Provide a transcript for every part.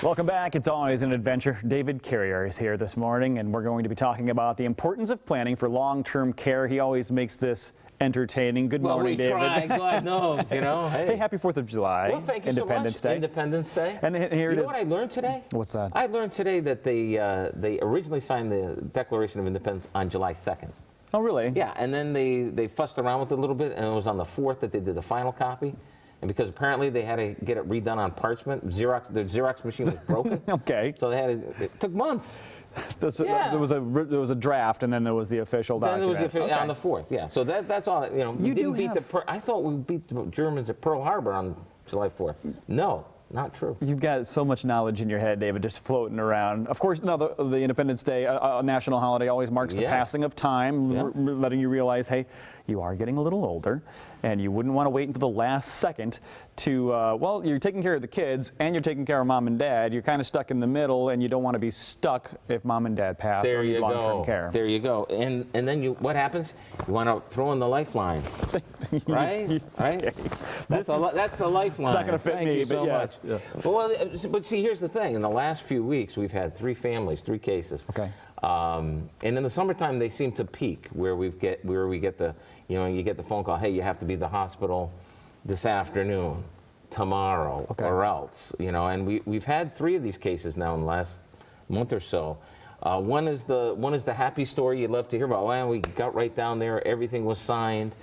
Welcome back. It's always an adventure. David Carrier is here this morning, and we're going to be talking about the importance of planning for long-term care. He always makes this entertaining. Good morning, David. Well, we try. God knows, you know. Hey, happy 4th of July. Well, thank you Independence so much. Day. Independence Day. And here it is. You know what I learned today? What's that? I learned today that they originally signed the Declaration of Independence on July 2nd. Oh, really? Yeah, and then they fussed around with it a little bit, and it was on the 4th that they did the final copy. And because apparently they had to get it redone on parchment, the Xerox machine was broken. Okay. So it took months. Yeah. There was a draft, and then there was the official Then document. there was the official, on the 4th, yeah. So that's all, you know. You didn't do beat I thought we beat the Germans at Pearl Harbor on July 4th. No, not true. You've got so much knowledge in your head, David, just floating around. Of course, no, the Independence Day, a national holiday, always marks the passing of time, letting you realize, hey, you are getting a little older, and you wouldn't want to wait until the last second to, well, you're taking care of the kids, and you're taking care of mom and dad. You're kind of stuck in the middle, and you don't want to be stuck if mom and dad pass or need long-term care. There you go. And then what happens? You want to throw in the lifeline, right? Right? Okay. That's the lifeline. It's not going to fit Thank me, you so but yes. much. Well, but see, here's the thing. In the last few weeks, we've had 3 families, 3 cases. Okay. And in the summertime, they seem to peak where we get the, you know, you get the phone call, hey, you have to be at the hospital this afternoon, tomorrow, or else, you know. And we've had 3 of these cases now in the last month or so. One is the happy story you love to hear about. Well, we got right down there, everything was signed,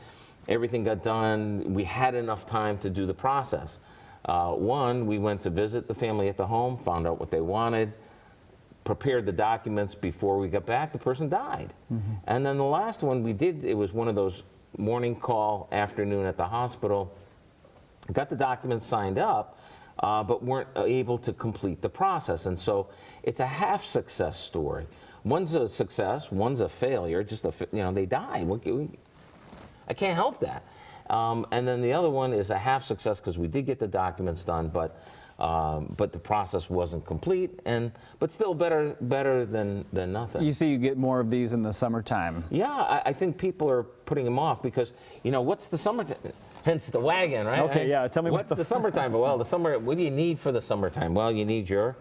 everything got done. We had enough time to do the process. One, we went to visit the family at the home, found out what they wanted, prepared the documents before we got back. The person died. And then the last one we did, it was one of those morning call, afternoon at the hospital. Got the documents signed up, but weren't able to complete the process. And so it's a half success story. One's a success, one's a failure, just you know, they died. I can't help that. And then the other one is a half success because we did get the documents done, but the process wasn't complete, but still better than nothing. You see, you get more of these in the summertime. Yeah, I think people are putting them off because, you know, what's the summertime? Hence the wagon, right? Okay, yeah. Tell me what's the summertime? Well, the summer. What do you need for the summertime? Well, you need your,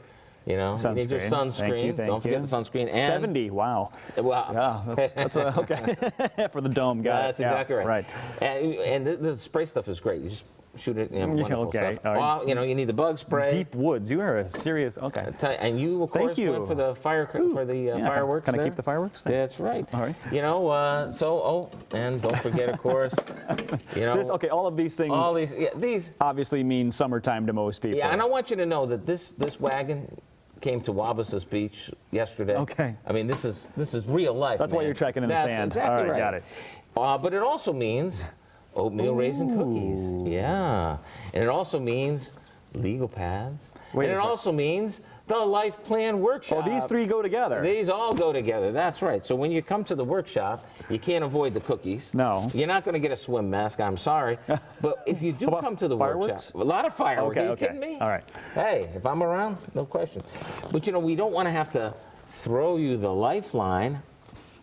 you know, sunscreen. you need your sunscreen. Thank Don't you. forget the sunscreen. And 70. Wow. Well, yeah, that's okay for the dome guy. That's exactly right. Right. And the spray stuff is great. You just shoot it. You know, wonderful stuff. Right. You know, you need the bug spray. Deep woods. You are a serious. Okay. And you, of course, went for the fireworks. Can I keep the fireworks? Thanks. That's right. All right. You know, and don't forget, of course, you know. All of these things. All these obviously mean summertime to most people. Yeah, and I want you to know that this wagon came to Wabasas Beach yesterday. Okay. I mean, this is real life. That's why you're trekking in the sand. Exactly all right, right. Got it. But it also means oatmeal raisin cookies. Yeah. And it also means legal pads. And it also means the Life Plan Workshop. Oh, these 3 go together. These all go together. That's right. So when you come to the workshop, you can't avoid the cookies. No. You're not going to get a swim mask. I'm sorry. But if you do come to the fireworks? workshop, a lot of fireworks. Okay, Are you kidding me? All right. Hey, if I'm around, no question. But you know, we don't want to have to throw you the lifeline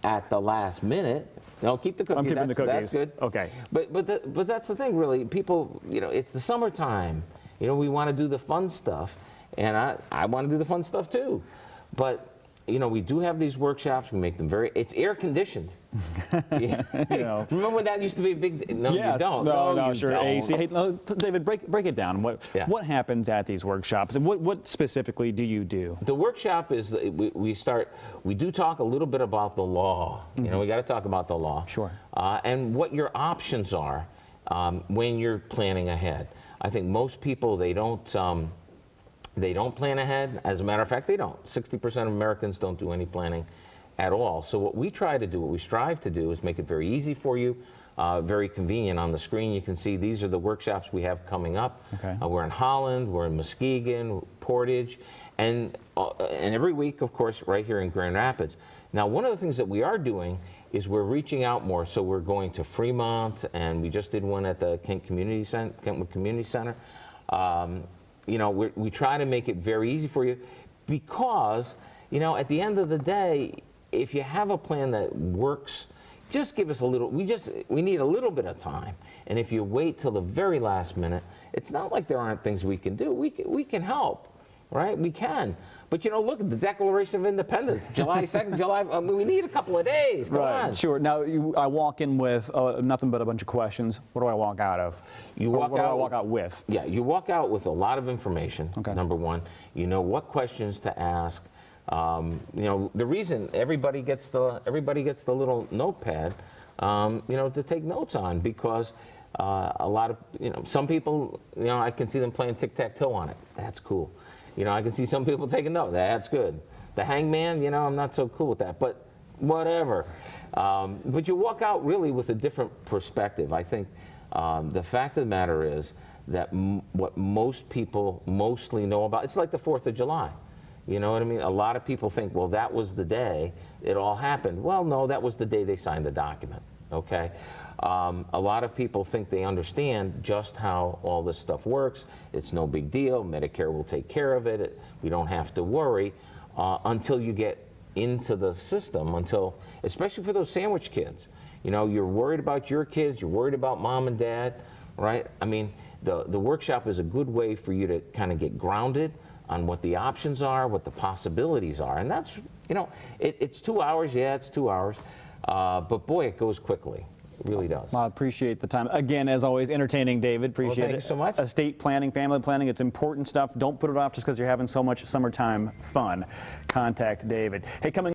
at the last minute. No, keep the cookies. I'm keeping the cookies. That's good. Okay. But that's the thing, really. People, you know, it's the summertime. You know, we want to do the fun stuff, and I want to do the fun stuff too. But you know, we do have these workshops. We make them it's air conditioned. Yeah. You know. Remember when that used to be a big? No, yes. you don't. No, you sure. don't. AC. Hey, no, David, break it down. What happens at these workshops, and what specifically do you do? The workshop is we do talk a little bit about the law. You know, we got to talk about the law. Sure. And what your options are when you're planning ahead. I think most people, they don't plan ahead. As a matter of fact, they don't. 60% of Americans don't do any planning at all. So what we strive to do is make it very easy for you, very convenient. On the screen you can see these are the workshops we have coming up. Okay. We're in Holland, we're in Muskegon, Portage, and every week, of course, right here in Grand Rapids. Now, one of the things that we are doing is we're reaching out more. So we're going to Fremont, and we just did one at the Kentwood Community Center. You know, we try to make it very easy for you because, you know, at the end of the day, if you have a plan that works, just give us a little, we need a little bit of time. And if you wait till the very last minute, it's not like there aren't things we can do. We can help. right? We can. But, you know, look at the Declaration of Independence, July 2nd, we need a couple of days. Come on. Sure. Now, I walk in with nothing but a bunch of questions. What do I walk out of? What do I walk out with? Yeah, you walk out with a lot of information, number one. You know what questions to ask. You know, the reason everybody gets the little notepad, you know, to take notes on, because a lot of, you know, some people, you know, I can see them playing tic-tac-toe on it. That's cool. You know, I can see some people taking notes. That's good. The hangman, you know, I'm not so cool with that, but whatever. But you walk out really with a different perspective. I think the fact of the matter is that what most people mostly know about, it's like the 4th of July. You know what I mean? A lot of people think, well, that was the day it all happened. Well, no, that was the day they signed the document, okay? A lot of people think they understand just how all this stuff works. It's no big deal. Medicare will take care of it. We don't have to worry until you get into the system, especially for those sandwich kids. You know, you're worried about your kids. You're worried about mom and dad, right? I mean, the workshop is a good way for you to kind of get grounded on what the options are, what the possibilities are. And that's, you know, it's 2 hours. Yeah, it's 2 hours. But boy, it goes quickly. It really does. Well, I appreciate the time. Again, as always, entertaining, David. Appreciate it. Thank you so much. Estate planning, family planning, it's important stuff. Don't put it off just because you're having so much summertime fun. Contact David. Hey, coming